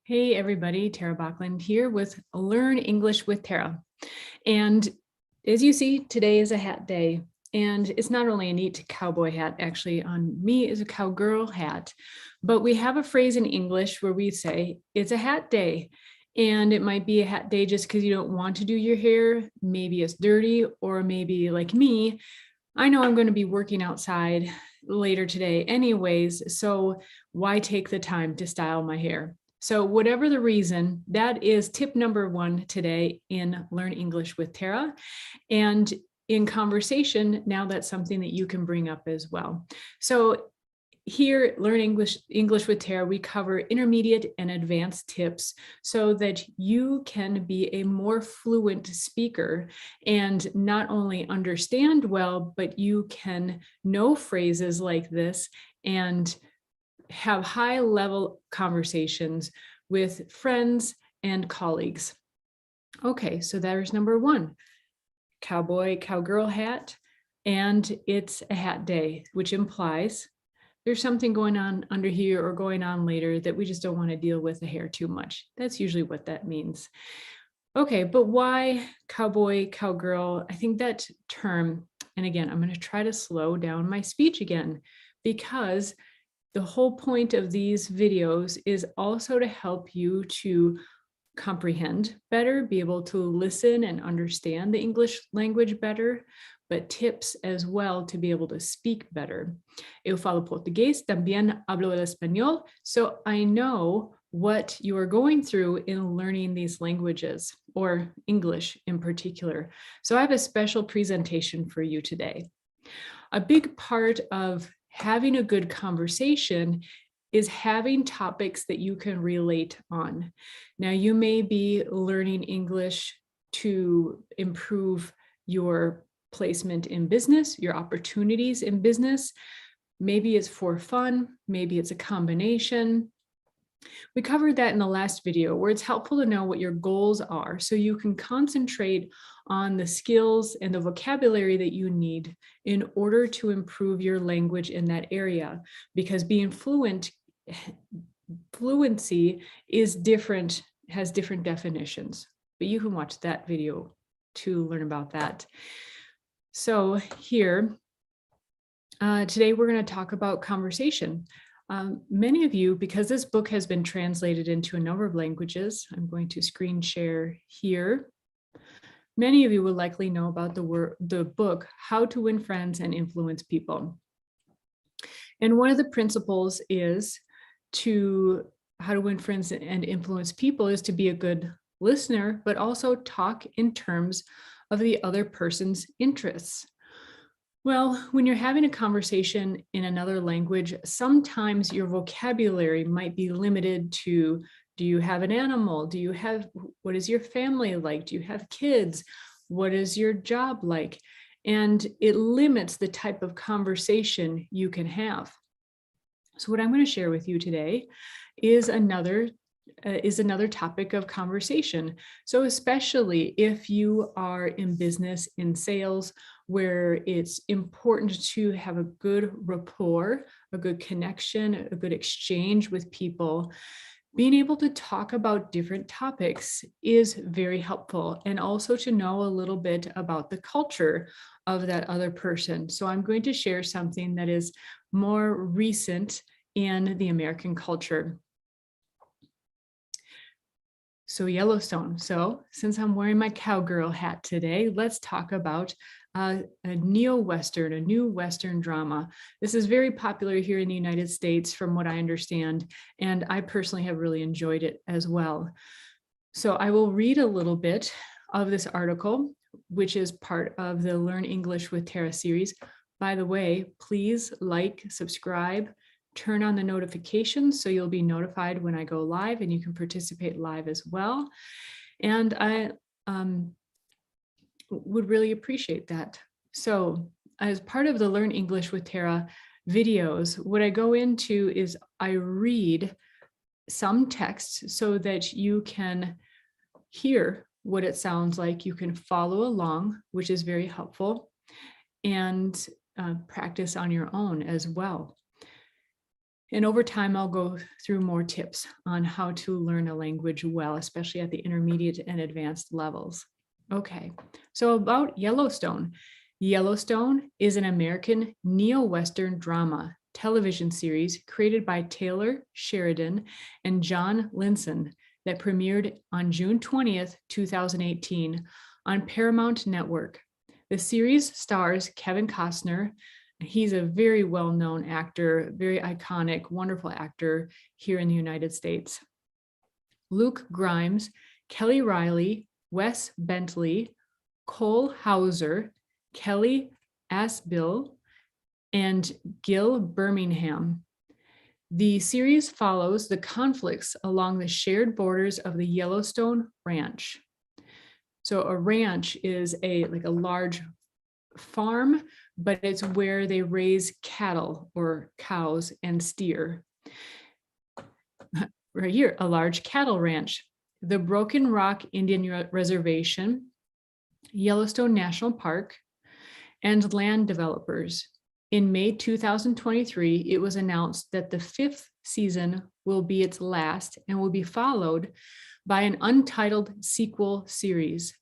Hey everybody, Tara Bachland here with Learn English with Tara. And as you see, today is a hat day. And it's not only a neat cowboy hat, actually on me is a cowgirl hat, but we have a phrase in English where we say it's a hat day. And it might be a hat day just because you don't want to do your hair. Maybe it's dirty, or maybe like me, I know I'm going to be working outside later today anyways, so why take the time to style my hair? So whatever the reason, that is tip number one today in Learn English with Tara. And in conversation, now that's something that you can bring up as well. So here, Learn English with Tara, we cover intermediate and advanced tips so that you can be a more fluent speaker and not only understand well, but you can know phrases like this and have high-level conversations with friends and colleagues. Okay, so there's number one, cowboy, cowgirl hat, and it's a hat day, which implies there's something going on under here or going on later that we just don't want to deal with the hair too much. That's usually what that means. Okay, but why cowboy, cowgirl? I think that term, and again, I'm going to try to slow down my speech again, because the whole point of these videos is also to help you to comprehend better, be able to listen and understand the English language better, but tips as well to be able to speak better. Eu falo português, también hablo el español, so I know what you are going through in learning these languages, or English in particular. So I have a special presentation for you today. A big part of having a good conversation is having topics that you can relate on. Now, you may be learning English to improve your placement in business, your opportunities in business. Maybe it's for fun, maybe it's a combination. We covered that in the last video, where it's helpful to know what your goals are so you can concentrate on the skills and the vocabulary that you need in order to improve your language in that area, because being fluency is different, has different definitions, but you can watch that video to learn about that. So here, today we're going to talk about conversation. Many of you, because this book has been translated into a number of languages, I'm going to screen share here. Many of you will likely know about the book, How to Win Friends and Influence People. And one of the principles is how to win friends and influence people is to be a good listener, but also talk in terms of the other person's interests. Well, when you're having a conversation in another language, sometimes your vocabulary might be limited to, do you have an animal? What is your family like? Do you have kids? What is your job like? And it limits the type of conversation you can have. So what I'm going to share with you today is another topic of conversation. So especially if you are in business, in sales, where it's important to have a good rapport, a good connection, a good exchange with people, being able to talk about different topics is very helpful, and also to know a little bit about the culture of that other person. So I'm going to share something that is more recent in the American culture. So Yellowstone. So since I'm wearing my cowgirl hat today, let's talk about a neo-Western, a new Western drama. This is very popular here in the United States, from what I understand, and I personally have really enjoyed it as well. So I will read a little bit of this article, which is part of the Learn English with Tara series. By the way, please like, subscribe, turn on the notifications so you'll be notified when I go live, and you can participate live as well. And I would really appreciate that. So as part of the Learn English with Tara videos, what I go into is I read some text so that you can hear what it sounds like. You can follow along, which is very helpful, and practice on your own as well. And over time, I'll go through more tips on how to learn a language well, especially at the intermediate and advanced levels. Okay, so about Yellowstone. Yellowstone is an American neo-Western drama television series created by Taylor Sheridan and John Linson that premiered on June 20th, 2018 on Paramount Network. The series stars Kevin Costner. He's a very well-known actor, very iconic, wonderful actor here in the United States. Luke Grimes, Kelly Riley, Wes Bentley, Cole Hauser, Kelly Asbill, and Gil Birmingham. The series follows the conflicts along the shared borders of the Yellowstone Ranch. So a ranch is like a large farm, but it's where they raise cattle or cows and steer. Right here, a large cattle ranch. The Broken Rock Indian Reservation, Yellowstone National Park, and land developers. In May 2023, it was announced that the 5th season will be its last and will be followed by an untitled sequel series.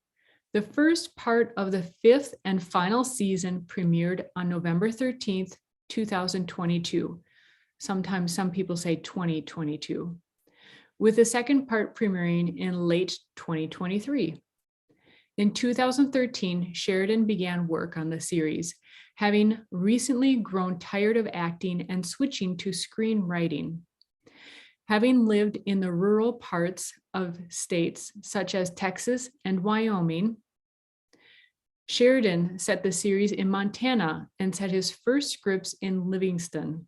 The first part of the 5th and final season premiered on November 13th, 2022. Sometimes some people say 2022, with the second part premiering in late 2023. In 2013, Sheridan began work on the series, having recently grown tired of acting and switching to screenwriting. Having lived in the rural parts of states such as Texas and Wyoming, Sheridan set the series in Montana and set his first scripts in Livingston.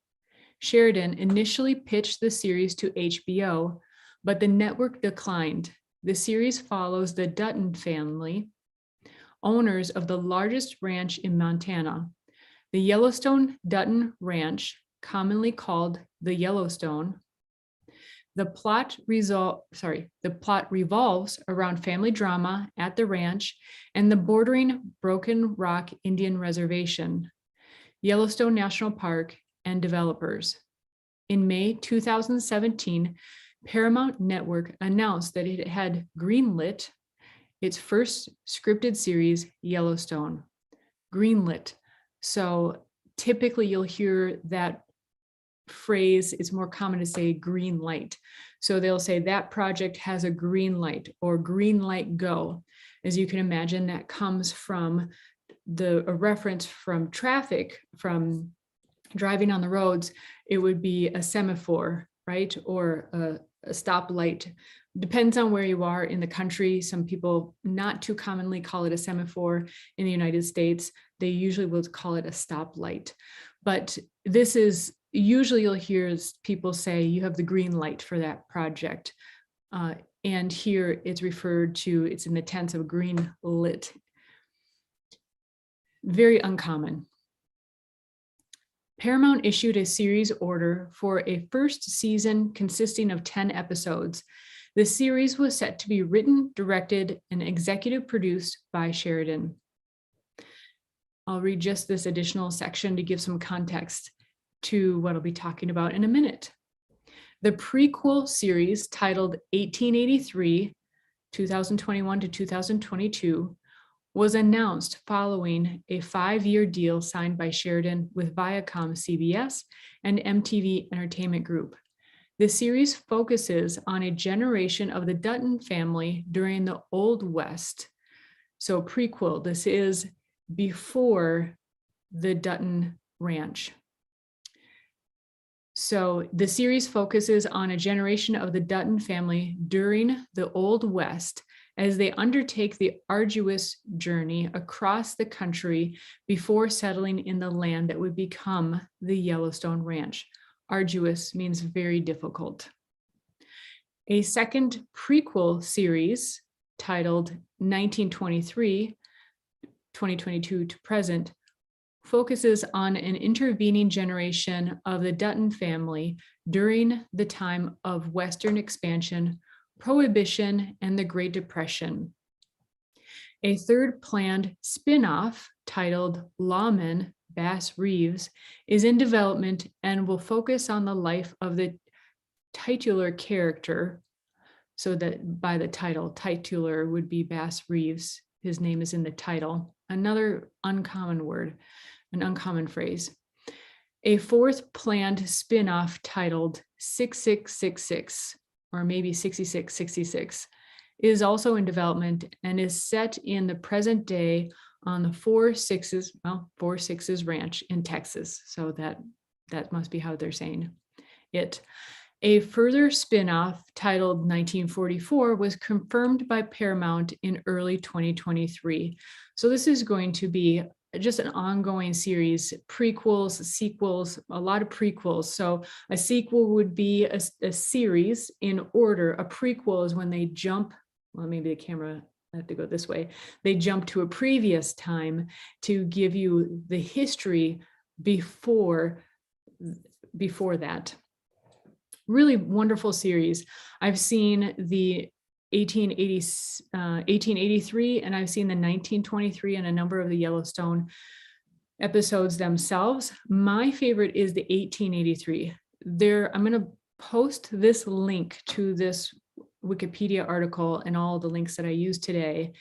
Sheridan initially pitched the series to HBO, but the network declined. The series follows the Dutton family, owners of the largest ranch in Montana. The Yellowstone Dutton Ranch, commonly called the Yellowstone. The plot revolves around family drama at the ranch and the bordering Broken Rock Indian Reservation, Yellowstone National Park, and developers. In May 2017, Paramount Network announced that it had greenlit its first scripted series, Yellowstone. Greenlit. So typically you'll hear that phrase, it's more common to say green light. So they'll say that project has a green light or green light go. As you can imagine, that comes from a reference from traffic, from driving on the roads. It would be a semaphore, right? Or a stoplight. Depends on where you are in the country. Some people not too commonly call it a semaphore. In the United States, they usually will call it a stoplight. But this is, usually you'll hear people say you have the green light for that project. And here it's referred to, it's in the tense of green lit. Very uncommon. Paramount issued a series order for a first season consisting of 10 episodes. The series was set to be written, directed, and executive produced by Sheridan. I'll read just this additional section to give some context to what I'll be talking about in a minute. The prequel series, titled 1883, 2021 to 2022, was announced following a 5-year deal signed by Sheridan with Viacom CBS and MTV Entertainment Group. The series focuses on a generation of the Dutton family during the Old West. So prequel, this is before the Dutton Ranch. So the series focuses on a generation of the Dutton family during the Old West as they undertake the arduous journey across the country before settling in the land that would become the Yellowstone Ranch. Arduous means very difficult. A second prequel series titled 1923, 2022 to present, focuses on an intervening generation of the Dutton family during the time of Western expansion, Prohibition, and the Great Depression. A third planned spin-off titled Lawmen Bass Reeves, is in development and will focus on the life of the titular character. So that by the title, titular would be Bass Reeves. His name is in the title. Another uncommon word, an uncommon phrase. A fourth planned spin-off titled 6666, or maybe 6666, is also in development and is set in the present day on the Four Sixes Ranch in Texas. So that must be how they're saying it. A further spin-off titled 1944 was confirmed by Paramount in early 2023. So this is going to be just an ongoing series, prequels, sequels, a lot of prequels. So a sequel would be a series in order. A prequel is when they jump, well, maybe the camera, I have to go this way. They jump to a previous time to give you the history before that. Really wonderful series. I've seen the 1883 and I've seen the 1923 and a number of the Yellowstone episodes themselves. My favorite is the 1883. I'm going to post this link to this Wikipedia article and all the links that I used today,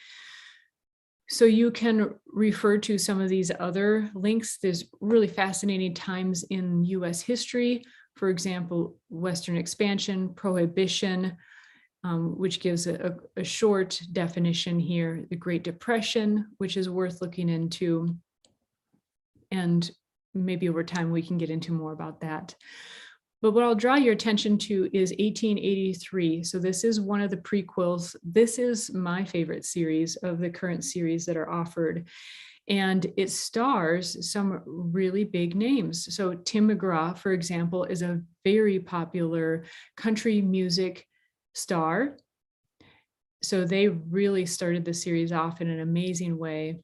so you can refer to some of these other links. There's really fascinating times in US history. For example, Western expansion, prohibition, which gives a short definition here, the Great Depression, which is worth looking into. And maybe over time we can get into more about that. But what I'll draw your attention to is 1883. So this is one of the prequels. This is my favorite series of the current series that are offered. And it stars some really big names. So Tim McGraw, for example, is a very popular country music star. So they really started the series off in an amazing way.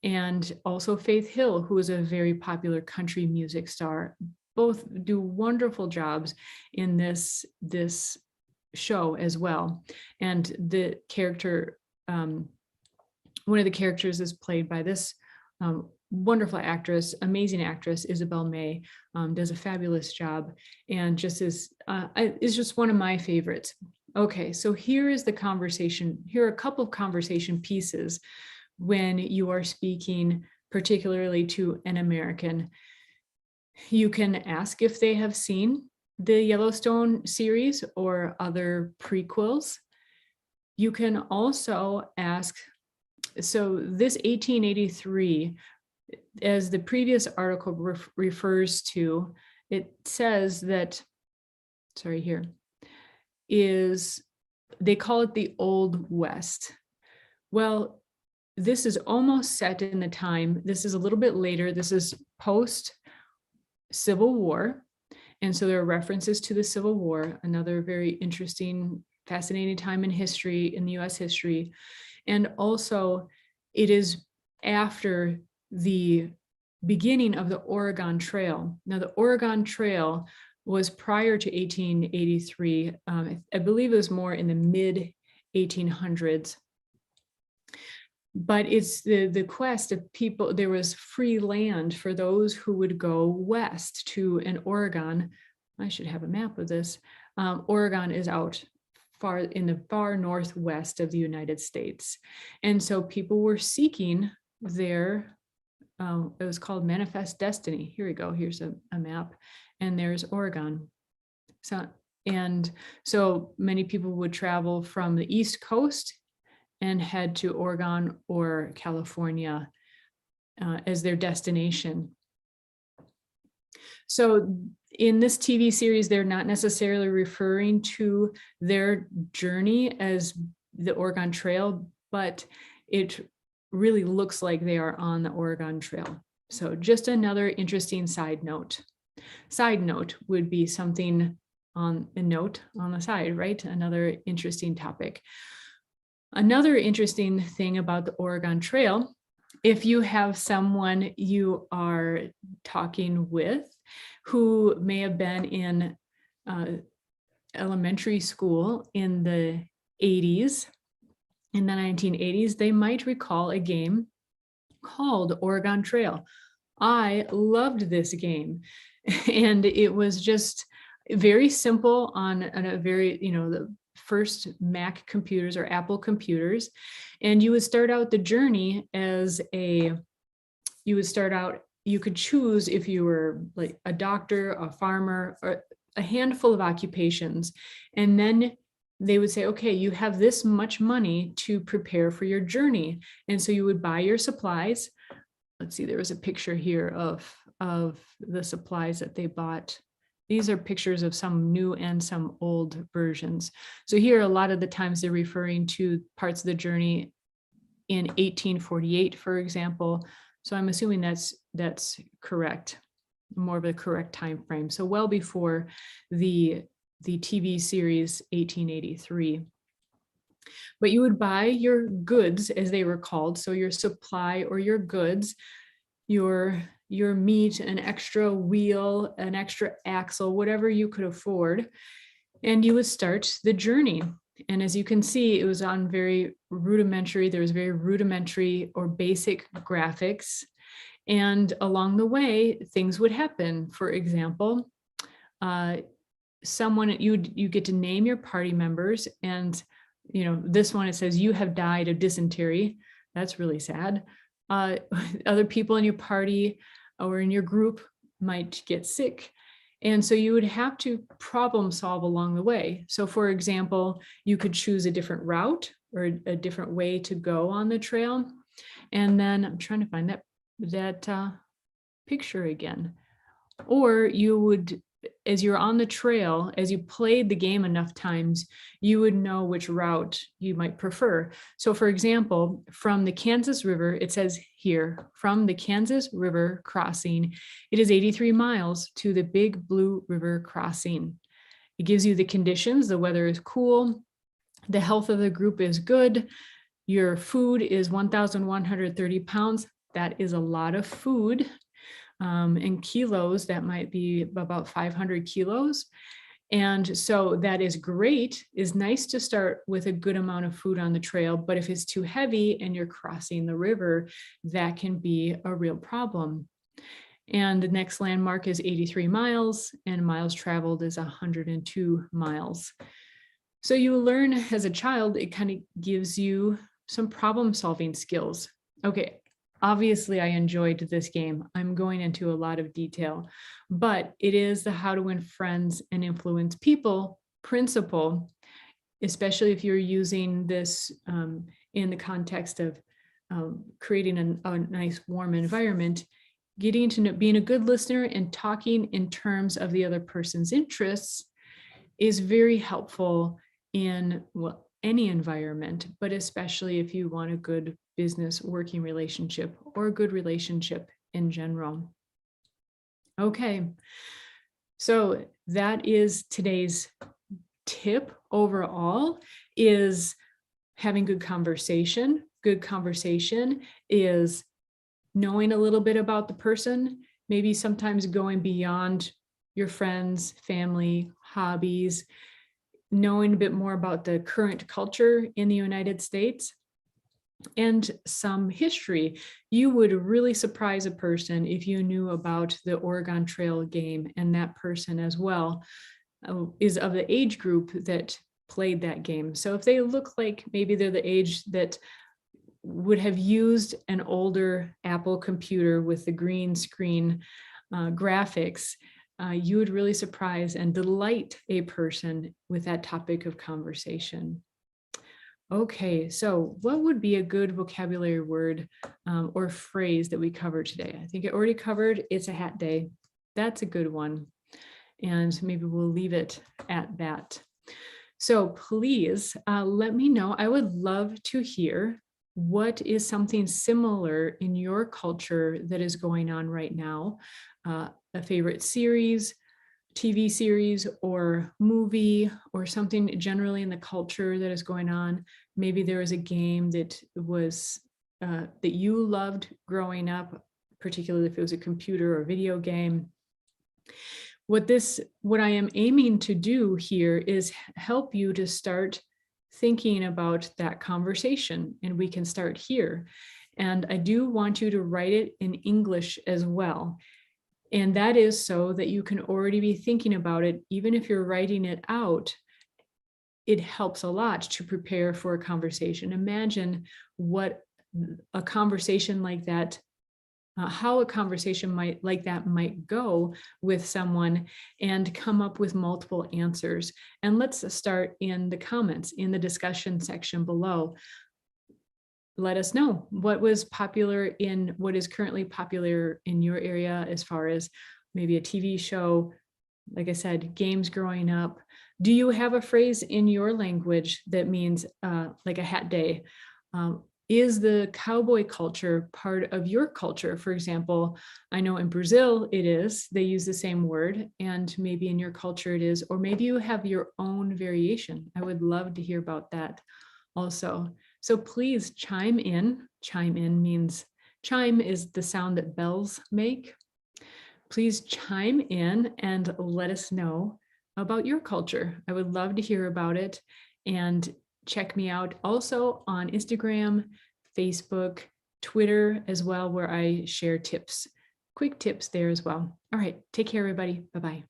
And also Faith Hill, who is a very popular country music star. Both do wonderful jobs in this show as well. And the character, one of the characters is played by this wonderful actress, amazing actress, Isabel May, does a fabulous job and just is just one of my favorites. Okay, so here is the conversation. Here are a couple of conversation pieces when you are speaking, particularly to an American. You can ask if they have seen the Yellowstone series or other prequels. You can also ask, so this 1883, as the previous article refers to, it says that, sorry, here, is, they call it the Old West. Well, this is almost set in the time, this is a little bit later, this is post Civil War. And so there are references to the Civil War, another very interesting, fascinating time in history, in the US history. And also it is after the beginning of the Oregon Trail. Now the Oregon Trail was prior to 1883. I believe it was more in the mid 1800s. But it's the quest of people. There was free land for those who would go west to an Oregon. I should have a map of this. Oregon is out far in the far northwest of the United States. And so people were seeking their, it was called Manifest Destiny. Here we go, here's a map. And there's Oregon. So many people would travel from the East Coast and head to Oregon or California as their destination. So in this TV series, they're not necessarily referring to their journey as the Oregon Trail, but it really looks like they are on the Oregon Trail. So just another interesting side note. Side note would be something on a note on the side, right? Another interesting topic. Another interesting thing about the Oregon Trail, if you have someone you are talking with who may have been in elementary school in the 80s, in the 1980s, they might recall a game called Oregon Trail. I loved this game. And it was just very simple on a very, the first Mac computers or Apple computers. And you would start out the journey you could choose if you were like a doctor, a farmer, or a handful of occupations. And then they would say, okay, you have this much money to prepare for your journey. And so you would buy your supplies. Let's see, there was a picture here of the supplies that they bought. These are pictures of some new and some old versions. So here, a lot of the times they're referring to parts of the journey in 1848, for example. So I'm assuming that's correct, more of a correct time frame. So well before the TV series 1883. But you would buy your goods, as they were called, so your supply or your goods, your meat, an extra wheel, an extra axle, whatever you could afford, and you would start the journey. And as you can see, it was on there was very rudimentary or basic graphics. And along the way, things would happen. For example, you get to name your party members, and this one, it says you have died of dysentery. That's really sad. Other people in your party or in your group might get sick. And so you would have to problem solve along the way. So for example, you could choose a different route or a different way to go on the trail. And then I'm trying to find that picture again. Or you would, as you're on the trail, as you played the game enough times, you would know which route you might prefer. So for example, from the Kansas River, it says here, from the Kansas River crossing, it is 83 miles to the Big Blue River crossing. It gives you the conditions. The weather is cool. The health of the group is good. Your food is 1,130 pounds. That is a lot of food. In kilos, that might be about 500 kilos. And so that is great. It's nice to start with a good amount of food on the trail, but if it's too heavy and you're crossing the river, that can be a real problem. And the next landmark is 83 miles, and miles traveled is 102 miles. So you learn as a child, it kind of gives you some problem solving skills. Okay. Obviously, I enjoyed this game. I'm going into a lot of detail, but it is the how to win friends and influence people principle, especially if you're using this in the context of creating a nice, warm environment, getting to know, being a good listener and talking in terms of the other person's interests is very helpful in any environment, but especially if you want a good business working relationship or a good relationship in general. Okay, so that is today's tip overall, is having good conversation. Good conversation is knowing a little bit about the person, maybe sometimes going beyond your friends, family, hobbies, knowing a bit more about the current culture in the United States and some history. You would really surprise a person if you knew about the Oregon Trail game, and that person as well is of the age group that played that game. So if they look like maybe they're the age that would have used an older Apple computer with the green screen graphics, you would really surprise and delight a person with that topic of conversation. Okay, so what would be a good vocabulary word or phrase that we covered today? I think I already covered it's a hat day. That's a good one. And maybe we'll leave it at that. So please let me know. I would love to hear what is something similar in your culture that is going on right now. A favorite series, TV series, or movie, or something generally in the culture that is going on. Maybe there was a game that was that you loved growing up, particularly if it was a computer or video game. What I am aiming to do here is help you to start thinking about that conversation, and we can start here. And I do want you to write it in English as well. And that is so that you can already be thinking about it, even if you're writing it out. It helps a lot to prepare for a conversation. Imagine what a conversation like that, how a conversation like that might go with someone, and come up with multiple answers. And let's start in the comments, in the discussion section below. Let us know what was popular in what is currently popular in your area, as far as maybe a TV show, like I said, games growing up. Do you have a phrase in your language that means like a hat day? Is the cowboy culture part of your culture? For example, I know in Brazil it is, they use the same word, and maybe in your culture it is, or maybe you have your own variation. I would love to hear about that also. So please chime in. Chime in means, chime is the sound that bells make. Please chime in and let us know about your culture. I would love to hear about it. And check me out also on Instagram, Facebook, Twitter as well, where I share tips, quick tips there as well. All right, take care, everybody. Bye-bye.